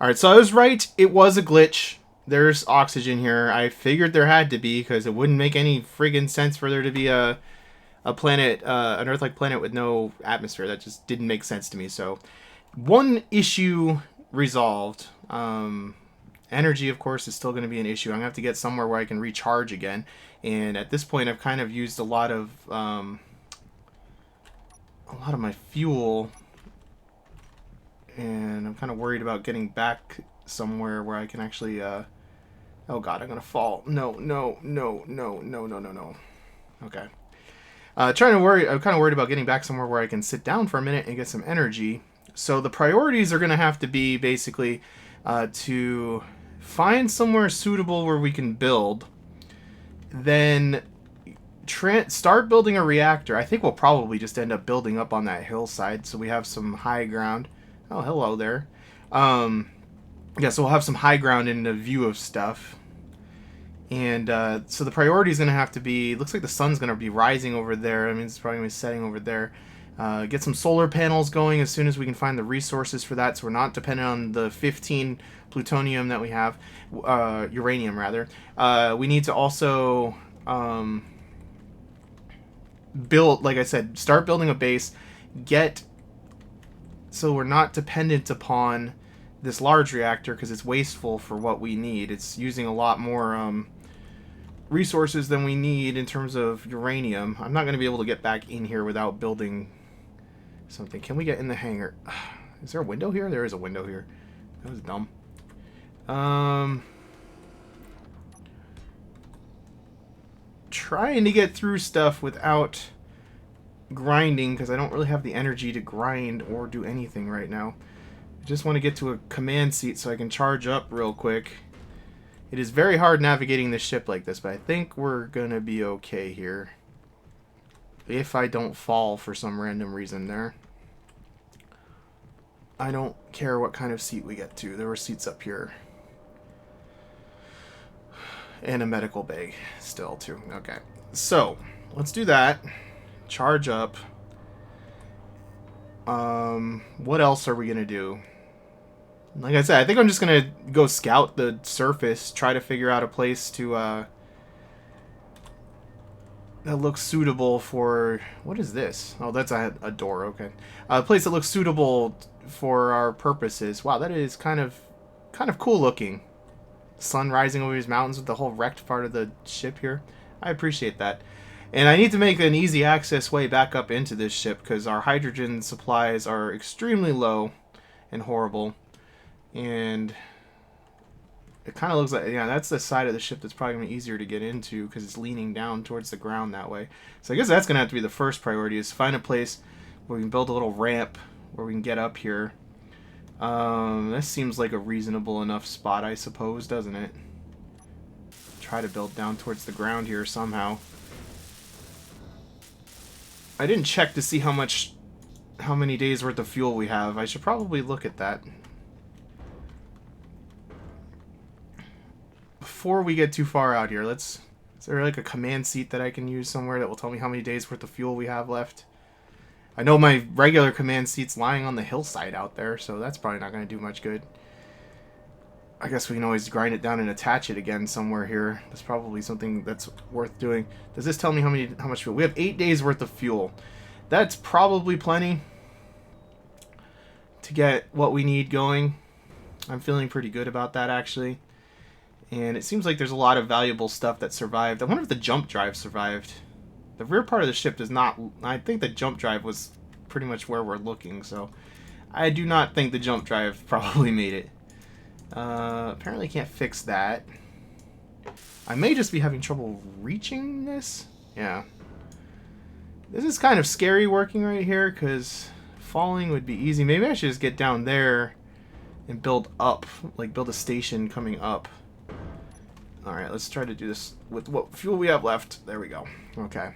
Alright, so I was right. It was a glitch. There's oxygen here. I figured there had to be because it wouldn't make any friggin' sense for there to be a planet, an Earth-like planet with no atmosphere. That just didn't make sense to me. So, one issue resolved. Energy, of course, is still going to be an issue. I'm going to have to get somewhere where I can recharge again. And at this point, I've kind of used a lot of my fuel, and I'm kind of worried about getting back somewhere where I can actually. Oh God, I'm gonna fall. No, no, no, no, no, no, no, no. Okay. Trying to worry. I'm kind of worried about getting back somewhere where I can sit down for a minute and get some energy. So the priorities are gonna have to be basically to find somewhere suitable where we can build, then start building a reactor. I think we'll probably just end up building up on that hillside so we have some high ground. Oh, hello there. Yeah, so we'll have some high ground in the view of stuff. And so the priority is going to have to be, looks like the sun's going to be rising over there. I mean, it's probably going to be setting over there. Get some solar panels going as soon as we can find the resources for that, so we're not dependent on the 15 plutonium that we have, uranium rather. We need to also build, like I said, start building a base, so we're not dependent upon this large reactor because it's wasteful for what we need. It's using a lot more resources than we need in terms of uranium. I'm not going to be able to get back in here without building something. Can we get in the hangar? Is there a window here? There is a window here. That was dumb. Trying to get through stuff without grinding because I don't really have the energy to grind or do anything right now. I just want to get to a command seat so I can charge up real quick. It is very hard navigating this ship like this, but I think we're gonna be okay here. If I don't fall for some random reason there. I don't care what kind of seat we get to. There were seats up here. And a medical bag still, too. Okay. So, let's do that. Charge up. What else are we going to do? Like I said, I think I'm just going to go scout the surface. Try to figure out a place to, that looks suitable for... What is this? Oh, that's a door. Okay. A place that looks suitable for our purposes. Wow, that is kind of cool looking. Sun rising over these mountains with the whole wrecked part of the ship here. I appreciate that. And I need to make an easy access way back up into this ship because our hydrogen supplies are extremely low and horrible. And it kind of looks like, yeah, that's the side of the ship that's probably going to be easier to get into because it's leaning down towards the ground that way. So I guess that's going to have to be the first priority, is find a place where we can build a little ramp where we can get up here. This seems like a reasonable enough spot, I suppose, doesn't it? Try to build down towards the ground here somehow. I didn't check to see how many days worth of fuel we have. I should probably look at that before we get too far out here. Is there like a command seat that I can use somewhere that will tell me how many days worth of fuel we have left? I know my regular command seat's lying on the hillside out there, so that's probably not going to do much good. I guess we can always grind it down and attach it again somewhere here. That's probably something that's worth doing. Does this tell me how much fuel? We have 8 days worth of fuel. That's probably plenty to get what we need going. I'm feeling pretty good about that, actually. And it seems like there's a lot of valuable stuff that survived. I wonder if the jump drive survived. The rear part of the ship does not... I think the jump drive was pretty much where we're looking, so... I do not think the jump drive probably made it. Apparently can't fix that. I may just be having trouble reaching this. Yeah. This is kind of scary working right here, because falling would be easy. Maybe I should just get down there and build up. Like, build a station coming up. Alright, let's try to do this with what fuel we have left. There we go. Okay.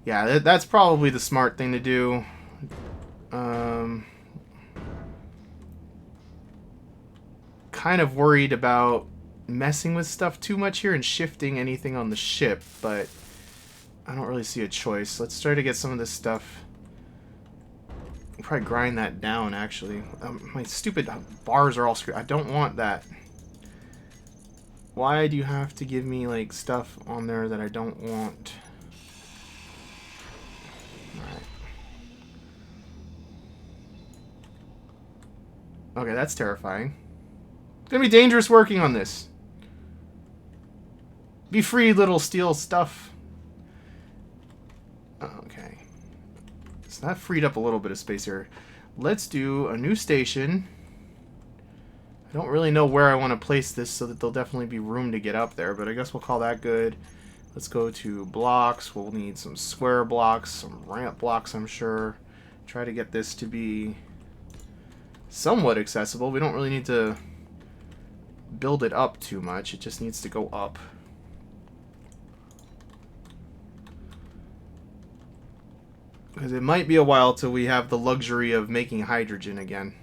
Yeah, that's probably the smart thing to do. Kind of worried about messing with stuff too much here and shifting anything on the ship, but I don't really see a choice. Let's try to get some of this stuff Probably grind that down, actually. My stupid bars are all screwed. I don't want that. Why do you have to give me, like, stuff on there that I don't want? Alright. Okay, that's terrifying. It's gonna be dangerous working on this. Be free, little steel stuff. Okay. So that freed up a little bit of space here. Let's do a new station. I don't really know where I want to place this so that there'll definitely be room to get up there, but I guess we'll call that good. Let's go to blocks. We'll need some square blocks, some ramp blocks, I'm sure. Try to get this to be somewhat accessible. We don't really need to build it up too much. It just needs to go up. Because it might be a while till we have the luxury of making hydrogen again.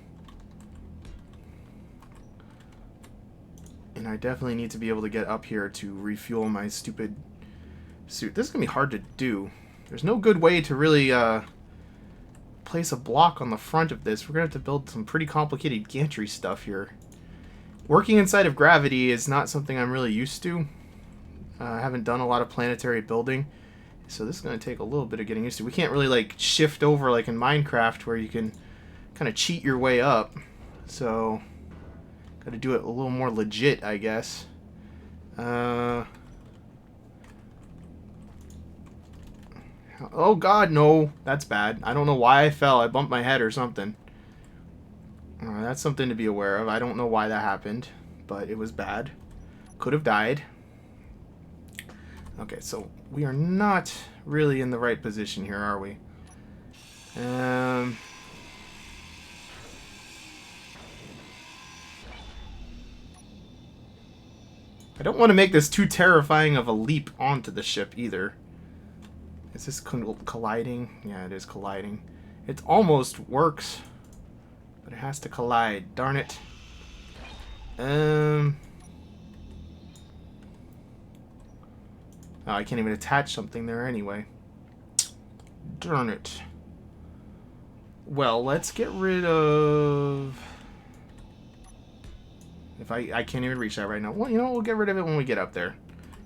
And I definitely need to be able to get up here to refuel my stupid suit. This is going to be hard to do. There's no good way to really place a block on the front of this. We're going to have to build some pretty complicated gantry stuff here. Working inside of gravity is not something I'm really used to. I haven't done a lot of planetary building. So this is going to take a little bit of getting used to. We can't really like shift over like in Minecraft where you can kind of cheat your way up. So got to do it a little more legit, I guess. Oh god, no. That's bad. I don't know why I fell. I bumped my head or something. That's something to be aware of. I don't know why that happened, but it was bad. Could have died. Okay, so we are not really in the right position here, are we? I don't want to make this too terrifying of a leap onto the ship either. Is this colliding? Yeah, it is colliding. It almost works, but it has to collide. Darn it. Oh, I can't even attach something there anyway. Darn it. Well, let's get rid of... If I can't even reach that right now. Well, you know, we'll get rid of it when we get up there.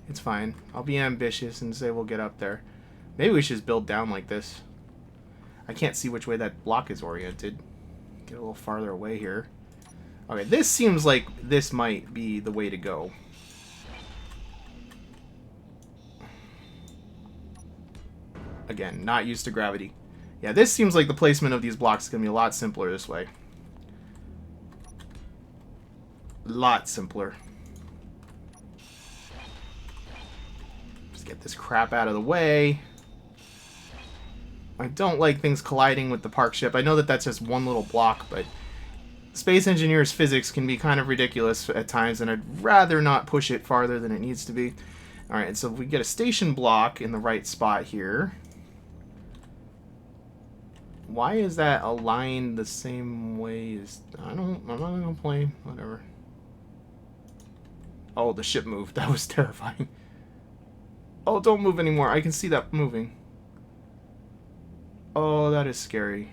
It's fine. I'll be ambitious and say we'll get up there. Maybe we should just build down like this. I can't see which way that block is oriented. Get a little farther away here. Okay, this seems like this might be the way to go. Again, not used to gravity. Yeah, this seems like the placement of these blocks is going to be a lot simpler this way. Lot simpler. Just get this crap out of the way. I don't like things colliding with the park ship. I know that that's just one little block, but Space Engineers physics can be kind of ridiculous at times, and I'd rather not push it farther than it needs to be. Alright, so if we get a station block in the right spot here... Why is that aligned the same way as... I'm not gonna complain. Whatever. Oh, the ship moved. That was terrifying. Oh, don't move anymore. I can see that moving. Oh, that is scary.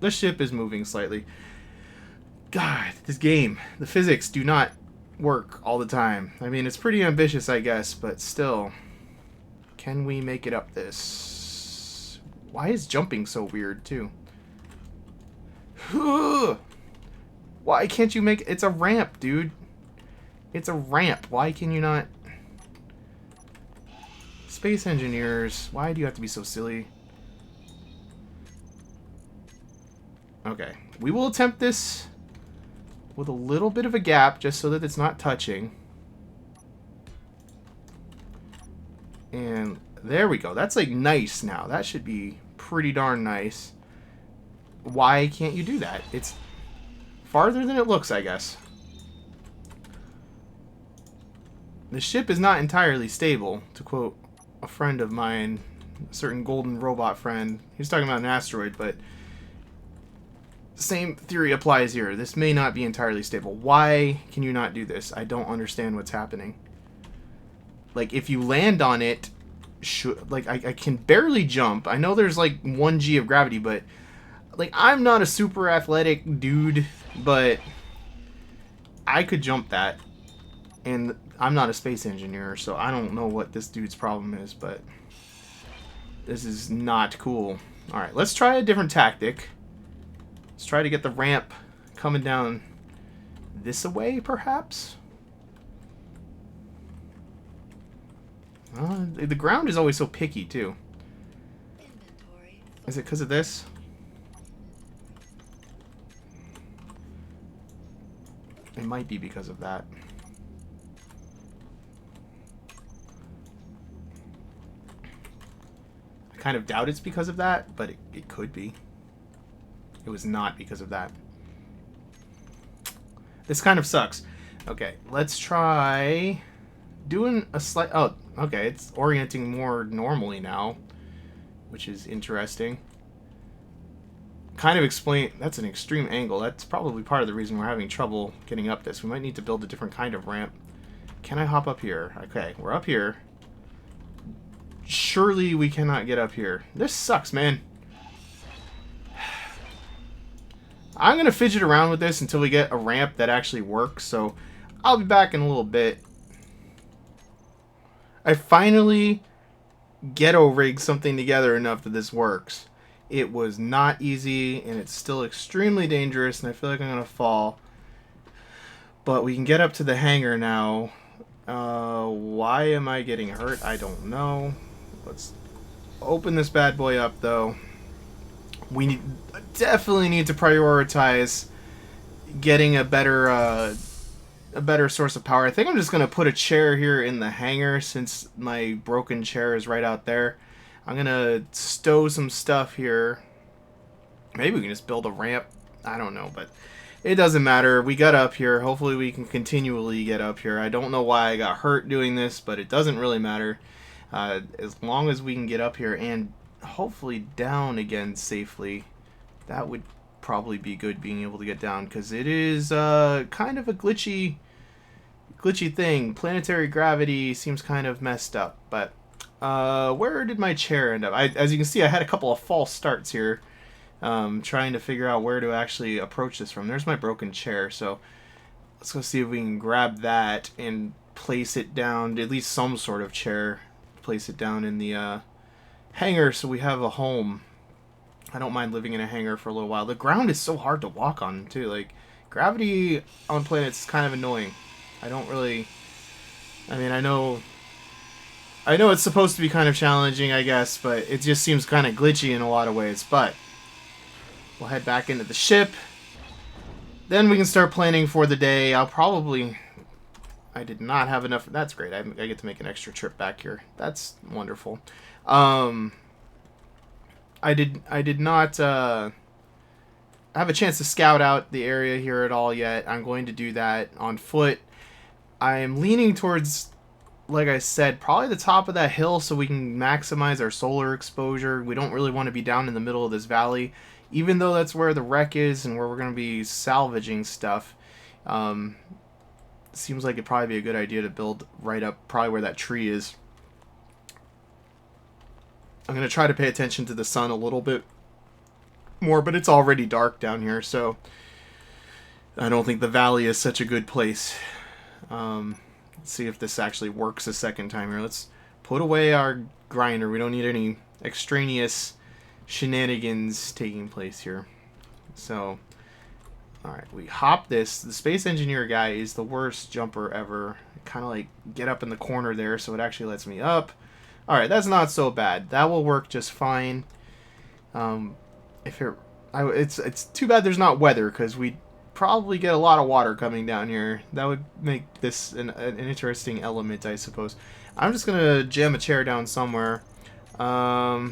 The ship is moving slightly. God, this game. The physics do not work all the time. I mean, it's pretty ambitious, I guess, but still... Can we make it up this? Why is jumping so weird, too? Why can't you make it? It's a ramp, dude. It's a ramp. Why can you not? Space Engineers, why do you have to be so silly? Okay. We will attempt this with a little bit of a gap, just so that it's not touching. And there we go. That's like nice now. That should be pretty darn nice. Why can't you do that? It's farther than it looks, I guess. The ship is not entirely stable, to quote a friend of mine, a certain golden robot friend. He was talking about an asteroid, but the same theory applies here. This may not be entirely stable. Why can you not do this? I don't understand what's happening. Like, if you land on it, like, I can barely jump. I know there's like 1G of gravity, but like, I'm not a super athletic dude, but I could jump that. And I'm not a space engineer, so I don't know what this dude's problem is, but this is not cool. Alright, let's try a different tactic. Let's try to get the ramp coming down this way, perhaps? The ground is always so picky, too. Is it because of this? It might be because of that. I kind of doubt it's because of that, but it could be. It was not because of that. This kind of sucks. Okay, let's try doing a slight... Oh, okay, it's orienting more normally now, which is interesting. Kind of explain... That's an extreme angle. That's probably part of the reason we're having trouble getting up this. We might need to build a different kind of ramp. Can I hop up here? Okay, we're up here. Surely we cannot get up here. This sucks, man. I'm going to fidget around with this until we get a ramp that actually works, so I'll be back in a little bit. I finally ghetto-rigged something together enough that this works. It was not easy, and it's still extremely dangerous, and I feel like I'm going to fall. But we can get up to the hangar now. Why am I getting hurt? I don't know. Let's open this bad boy up, though. We definitely need to prioritize getting a better source of power. I think I'm just going to put a chair here in the hangar since my broken chair is right out there. I'm going to stow some stuff here. Maybe we can just build a ramp. I don't know, but it doesn't matter. We got up here. Hopefully we can continually get up here. I don't know why I got hurt doing this, but it doesn't really matter. As long as we can get up here and hopefully down again safely, that would probably be good, being able to get down, because it is kind of a glitchy thing. Planetary gravity seems kind of messed up, but where did my chair end up? As you can see, I had a couple of false starts here, trying to figure out where to actually approach this from. There's my broken chair, so let's go see if we can grab that and place it down, at least some sort of chair, place it down in the hangar so we have a home. I don't mind living in a hangar for a little while. The ground is so hard to walk on, too. Like, gravity on planets is kind of annoying. I don't really... I mean, I know it's supposed to be kind of challenging, I guess, but it just seems kind of glitchy in a lot of ways. But we'll head back into the ship. Then we can start planning for the day. I'll probably... I did not have enough... That's great. I get to make an extra trip back here. That's wonderful. I did not have a chance to scout out the area here at all yet. I'm going to do that on foot. I am leaning towards, like I said, probably the top of that hill so we can maximize our solar exposure. We don't really want to be down in the middle of this valley, even though that's where the wreck is and where we're going to be salvaging stuff. Seems like it'd probably be a good idea to build right up probably where that tree is. I'm going to try to pay attention to the sun a little bit more, but it's already dark down here, so I don't think the valley is such a good place. Let's see if this actually works a second time here. Let's put away our grinder. We don't need any extraneous shenanigans taking place here. So, alright, we hop this. The space engineer guy is the worst jumper ever. Kind of like get up in the corner there so it actually lets me up. Alright, that's not so bad. That will work just fine. It's too bad there's not weather, because we'd probably get a lot of water coming down here. That would make this an interesting element, I suppose. I'm just going to jam a chair down somewhere. I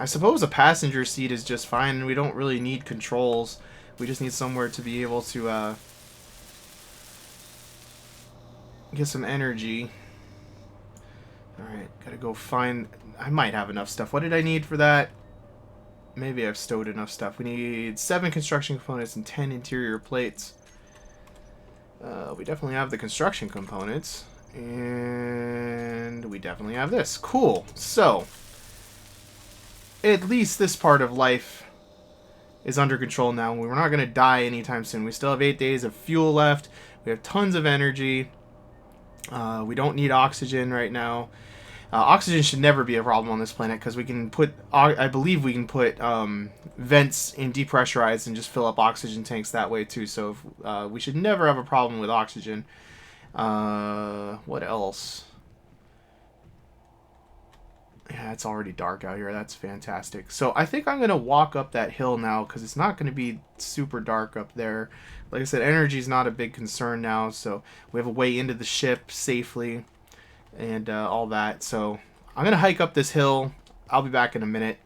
suppose a passenger seat is just fine, and we don't really need controls. We just need somewhere to be able to get some energy. Alright, gotta go find... I might have enough stuff. What did I need for that? Maybe I've stowed enough stuff. We need 7 construction components and 10 interior plates. We definitely have the construction components. And we definitely have this. Cool. So, at least this part of life is under control now. We're not going to die anytime soon. We still have 8 days of fuel left. We have tons of energy. We don't need oxygen right now. Oxygen should never be a problem on this planet because we can put, I believe we can put vents in depressurized and just fill up oxygen tanks that way too. So we should never have a problem with oxygen. What else? Yeah, it's already dark out here. That's fantastic. So I think I'm going to walk up that hill now because it's not going to be super dark up there. Like I said, energy is not a big concern now. So we have a way into the ship safely and all that. So I'm going to hike up this hill. I'll be back in a minute.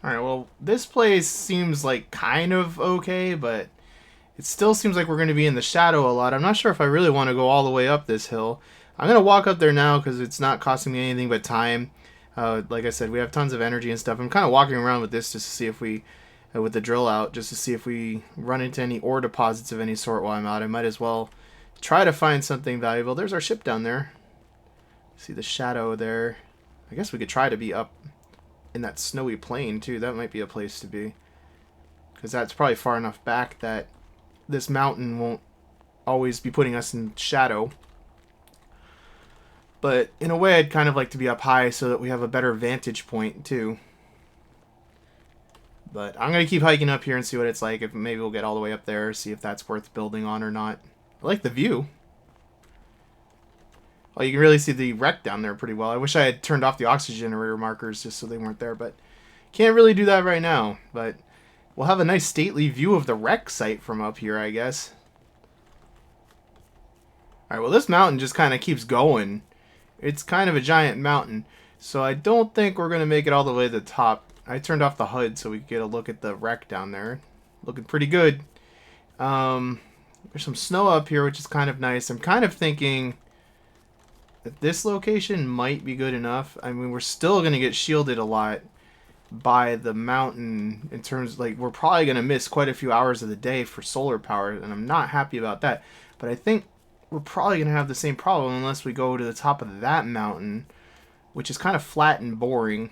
Alright, well, this place seems like kind of okay, but it still seems like we're going to be in the shadow a lot. I'm not sure if I really want to go all the way up this hill. I'm going to walk up there now because it's not costing me anything but time. Like I said, we have tons of energy and stuff. I'm kind of walking around with this just to see if we, with the drill out, just to see if we run into any ore deposits of any sort while I'm out. I might as well try to find something valuable. There's our ship down there. See the shadow there. I guess we could try to be up in that snowy plain too. That might be a place to be. Because that's probably far enough back that this mountain won't always be putting us in shadow. But in a way, I'd kind of like to be up high so that we have a better vantage point, too. But I'm going to keep hiking up here and see what it's like. If maybe we'll get all the way up there, see if that's worth building on or not. I like the view. Well, you can really see the wreck down there pretty well. I wish I had turned off the oxygen generator markers just so they weren't there, but can't really do that right now. But we'll have a nice stately view of the wreck site from up here, I guess. Alright, well, this mountain just kind of keeps going. It's kind of a giant mountain, so I don't think we're going to make it all the way to the top. I turned off the HUD so we could get a look at the wreck down there. Looking pretty good. There's some snow up here, which is kind of nice. I'm kind of thinking that this location might be good enough. I mean, we're still going to get shielded a lot by the mountain in terms, like, we're probably going to miss quite a few hours of the day for solar power, and I'm not happy about that. But I think we're probably going to have the same problem unless we go to the top of that mountain, which is kind of flat and boring,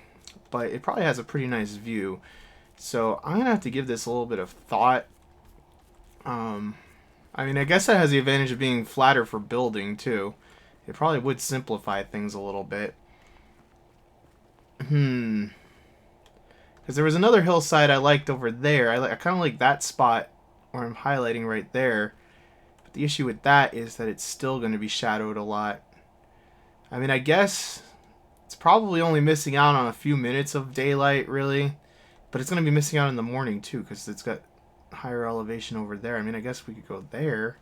but it probably has a pretty nice view. So I'm going to have to give this a little bit of thought. I mean, I guess that has the advantage of being flatter for building, too. It probably would simplify things a little bit. Because there was another hillside I liked over there. I kind of like that spot where I'm highlighting right there. The issue with that is that it's still going to be shadowed a lot. I mean, I guess it's probably only missing out on a few minutes of daylight, really. But it's going to be missing out in the morning, too, because it's got higher elevation over there. I mean, I guess we could go there.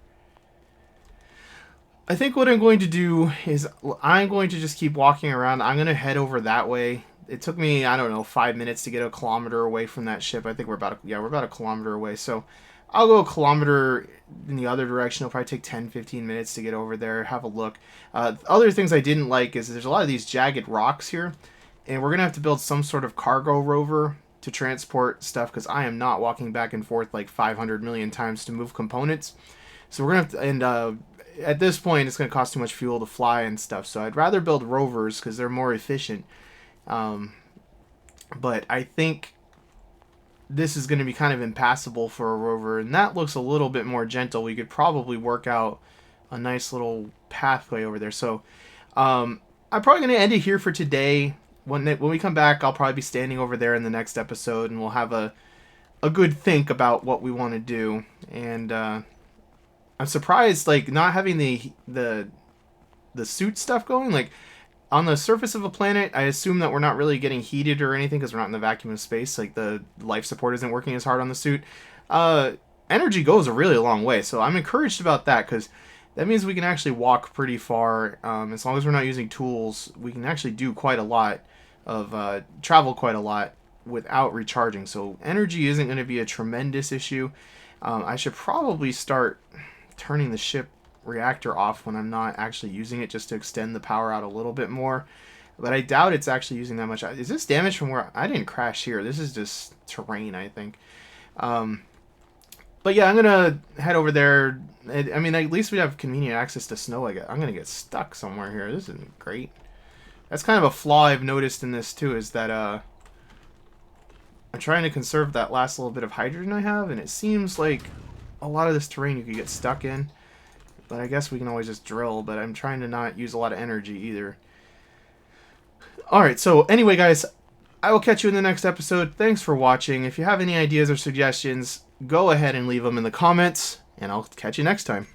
I think what I'm going to do is I'm going to just keep walking around. I'm going to head over that way. It took me, I don't know, 5 minutes to get a kilometer away from that ship. I think we're about a kilometer away. So I'll go a kilometer in the other direction. It'll probably take 10-15 minutes to get over there, have a look. Other things I didn't like is there's a lot of these jagged rocks here, and we're going to have to build some sort of cargo rover to transport stuff because I am not walking back and forth like 500 million times to move components. So we're going to have to, and at this point it's going to cost too much fuel to fly and stuff. So I'd rather build rovers because they're more efficient. But I think this is going to be kind of impassable for a rover, and that looks a little bit more gentle. We could probably work out a nice little pathway over there. So I'm probably going to end it here for today. When we come back, I'll probably be standing over there in the next episode, and we'll have a good think about what we want to do. And I'm surprised, like, not having the suit stuff going. Like, on the surface of a planet, I assume that we're not really getting heated or anything because we're not in the vacuum of space. Like, the life support isn't working as hard on the suit. Energy goes a really long way, so I'm encouraged about that because that means we can actually walk pretty far. As long as we're not using tools, we can actually do quite a lot of travel quite a lot without recharging. So energy isn't going to be a tremendous issue. I should probably start turning the ship reactor off when I'm not actually using it just to extend the power out a little bit more. But I doubt it's actually using that much. Is this damage from where I didn't crash here? This is just terrain, I think. But yeah, I'm gonna head over there. I mean, at least we have convenient access to snow. I'm gonna get stuck somewhere here. This isn't great. That's kind of a flaw I've noticed in this too, is that I'm trying to conserve that last little bit of hydrogen I have, and it seems like a lot of this terrain you could get stuck in. But I guess we can always just drill, but I'm trying to not use a lot of energy either. Alright, so anyway guys, I will catch you in the next episode. Thanks for watching. If you have any ideas or suggestions, go ahead and leave them in the comments, and I'll catch you next time.